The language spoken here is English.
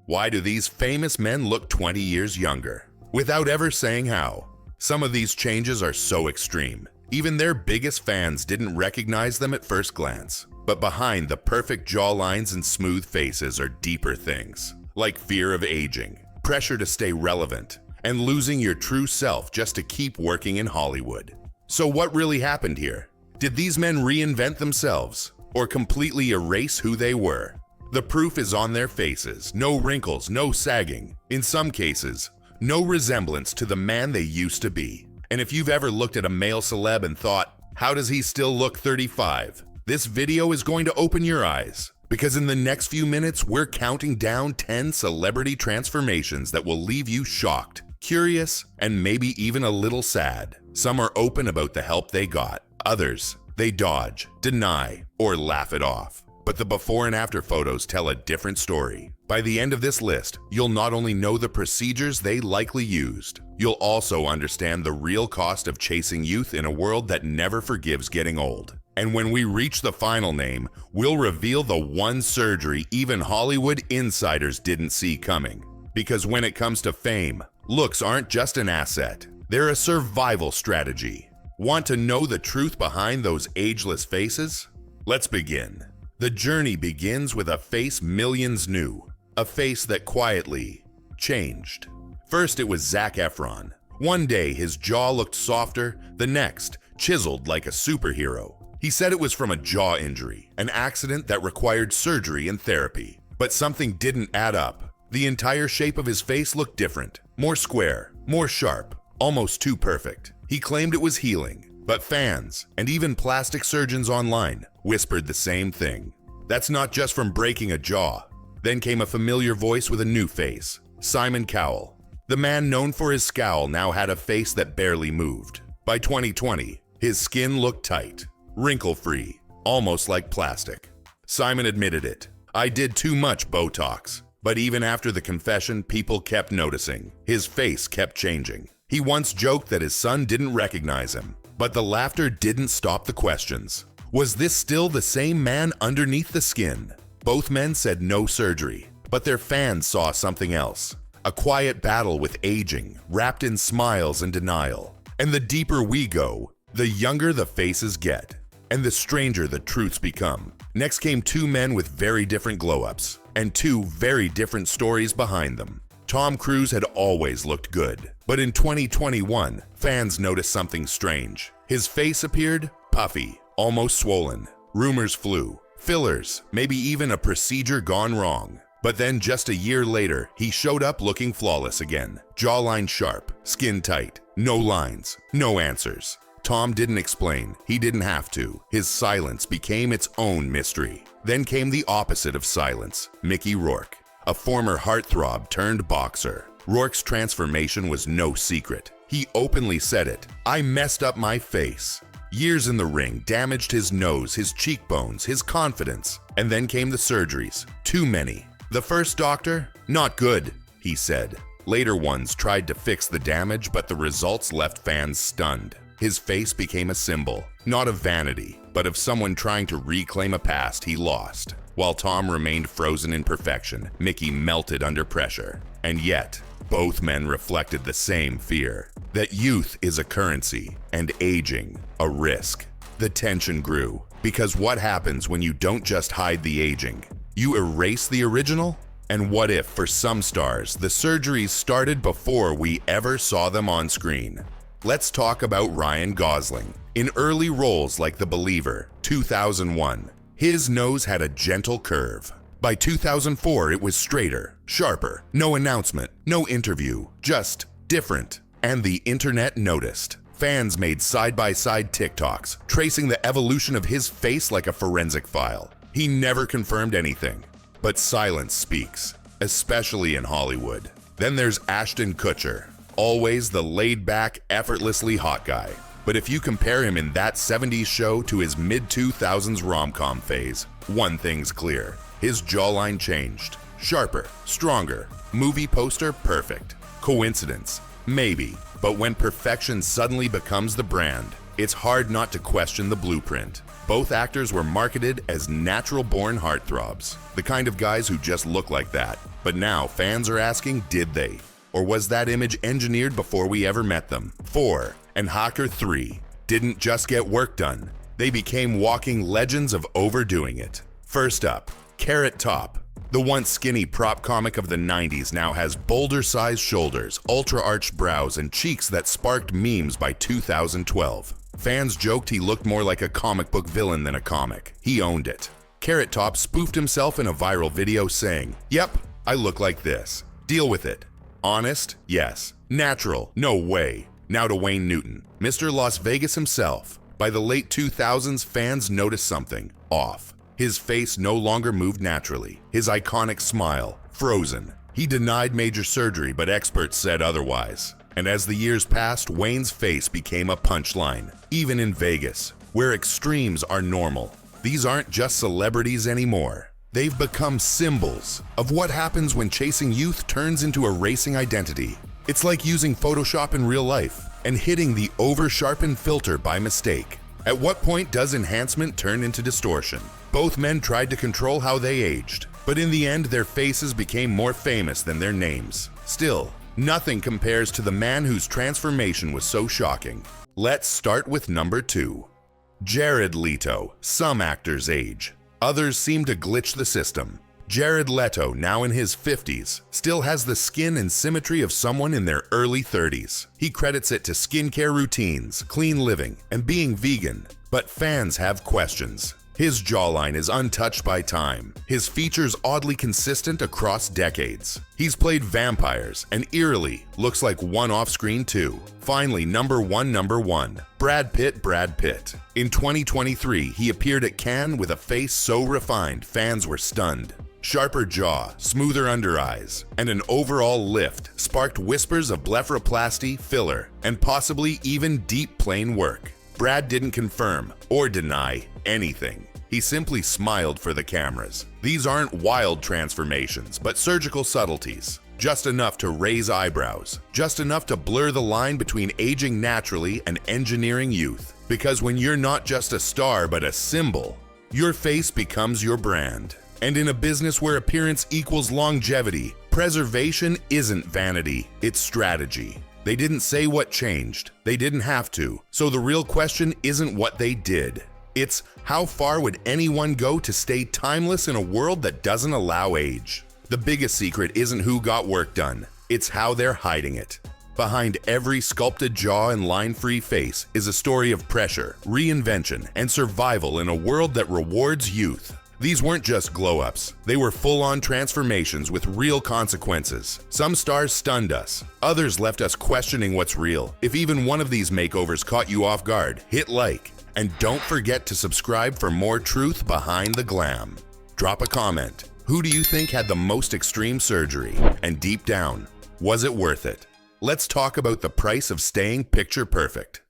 Why do these famous men look 20 years younger? Without ever saying how. Some of these changes are so extreme. Even their biggest fans didn't recognize them at first glance. But behind the perfect jawlines and smooth faces are deeper things, like fear of aging, pressure to stay relevant, and losing your true self just to keep working in Hollywood. So what really happened here? Did these men reinvent themselves, or completely erase who they were? The proof is on their faces. No wrinkles, no sagging. In some cases, no resemblance to the man they used to be. And if you've ever looked at a male celeb and thought, how does he still look 35? This video is going to open your eyes. Because in the next few minutes, we're counting down 10 celebrity transformations that will leave you shocked, curious, and maybe even a little sad. Some are open about the help they got. Others, they dodge, deny, or laugh it off. But the before and after photos tell a different story. By the end of this list, you'll not only know the procedures they likely used, you'll also understand the real cost of chasing youth in a world that never forgives getting old. And when we reach the final name, we'll reveal the one surgery even Hollywood insiders didn't see coming. Because when it comes to fame, looks aren't just an asset, they're a survival strategy. Want to know the truth behind those ageless faces? Let's begin. The journey begins with a face millions knew, a face that quietly changed. First, it was Zac Efron. One day, his jaw looked softer, the next, chiseled like a superhero. He said it was from a jaw injury, an accident that required surgery and therapy. But something didn't add up. The entire shape of his face looked different, more square, more sharp, almost too perfect. He claimed it was healing. But fans, and even plastic surgeons online, whispered the same thing. That's not just from breaking a jaw. Then came a familiar voice with a new face, Simon Cowell. The man known for his scowl now had a face that barely moved. By 2020, his skin looked tight, wrinkle-free, almost like plastic. Simon admitted it. I did too much Botox. But even after the confession, people kept noticing. His face kept changing. He once joked that his son didn't recognize him. But the laughter didn't stop the questions. Was this still the same man underneath the skin? Both men said no surgery, but their fans saw something else. A quiet battle with aging, wrapped in smiles and denial. And the deeper we go, the younger the faces get, and the stranger the truths become. Next came two men with very different glow-ups, and two very different stories behind them. Tom Cruise had always looked good, but in 2021, fans noticed something strange. His face appeared puffy, almost swollen. Rumors flew. Fillers, maybe even a procedure gone wrong. But then just a year later, he showed up looking flawless again. Jawline sharp, skin tight, no lines, no answers. Tom didn't explain. He didn't have to. His silence became its own mystery. Then came the opposite of silence, Mickey Rourke. A former heartthrob turned boxer. Rourke's transformation was no secret. He openly said it. I messed up my face. Years in the ring damaged his nose, his cheekbones, his confidence. And then came the surgeries. Too many. The first doctor? Not good, he said. Later ones tried to fix the damage, but the results left fans stunned. His face became a symbol, not of vanity, but of someone trying to reclaim a past he lost. While Tom remained frozen in perfection, Mickey melted under pressure. And yet, both men reflected the same fear, that youth is a currency and aging a risk. The tension grew, because what happens when you don't just hide the aging? You erase the original? And what if, for some stars, the surgeries started before we ever saw them on screen? Let's talk about Ryan Gosling. In early roles like The Believer, 2001, his nose had a gentle curve. By 2004, it was straighter, sharper, no announcement, no interview, just different. And the internet noticed. Fans made side-by-side TikToks, tracing the evolution of his face like a forensic file. He never confirmed anything. But silence speaks, especially in Hollywood. Then there's Ashton Kutcher, always the laid-back, effortlessly hot guy. But if you compare him in that 70s show to his mid-2000s rom-com phase, one thing's clear. His jawline changed. Sharper, stronger, movie poster perfect. Coincidence? Maybe. But when perfection suddenly becomes the brand, It's hard not to question the blueprint. Both actors were marketed as natural-born heartthrobs, the kind of guys who just look like that. But now fans are asking, did they? Or was that image engineered before we ever met them? 4. And Hacker 3 didn't just get work done. They became walking legends of overdoing it. First up, Carrot Top. The once skinny prop comic of the 90s now has boulder-sized shoulders, ultra-arched brows, and cheeks that sparked memes by 2012. Fans joked he looked more like a comic book villain than a comic. He owned it. Carrot Top spoofed himself in a viral video saying, "Yep, I look like this. Deal with it." Honest? Yes. Natural? No way. Now to Wayne Newton, Mr. Las Vegas himself. By the late 2000s, fans noticed something off. His face no longer moved naturally. His iconic smile, frozen. He denied major surgery, but experts said otherwise. And as the years passed, Wayne's face became a punchline, even in Vegas, where extremes are normal. These aren't just celebrities anymore. They've become symbols of what happens when chasing youth turns into a racing identity. It's like using Photoshop in real life and hitting the over-sharpened filter by mistake. At what point does enhancement turn into distortion? Both men tried to control how they aged, but in the end, their faces became more famous than their names. Still, nothing compares to the man whose transformation was so shocking. Let's start with number 2. Jared Leto. Some actors age. Others seem to glitch the system. Jared Leto, now in his 50s, still has the skin and symmetry of someone in their early 30s. He credits it to skincare routines, clean living, and being vegan. But fans have questions. His jawline is untouched by time. His features oddly consistent across decades. He's played vampires and eerily looks like one off-screen too. Finally, number one, Brad Pitt. In 2023, he appeared at Cannes with a face so refined, fans were stunned. Sharper jaw, smoother under eyes, and an overall lift sparked whispers of blepharoplasty, filler, and possibly even deep plane work. Brad didn't confirm or deny anything. He simply smiled for the cameras. These aren't wild transformations, but surgical subtleties. Just enough to raise eyebrows. Just enough to blur the line between aging naturally and engineering youth. Because when you're not just a star but a symbol, your face becomes your brand. And in a business where appearance equals longevity, preservation isn't vanity, it's strategy. They didn't say what changed. They didn't have to. So the real question isn't what they did. It's how far would anyone go to stay timeless in a world that doesn't allow age? The biggest secret isn't who got work done. It's how they're hiding it. Behind every sculpted jaw and line-free face is a story of pressure, reinvention, and survival in a world that rewards youth. These weren't just glow-ups. They were full-on transformations with real consequences. Some stars stunned us. Others left us questioning what's real. If even one of these makeovers caught you off guard, hit like. And don't forget to subscribe for more truth behind the glam. Drop a comment. Who do you think had the most extreme surgery? And deep down, was it worth it? Let's talk about the price of staying picture perfect.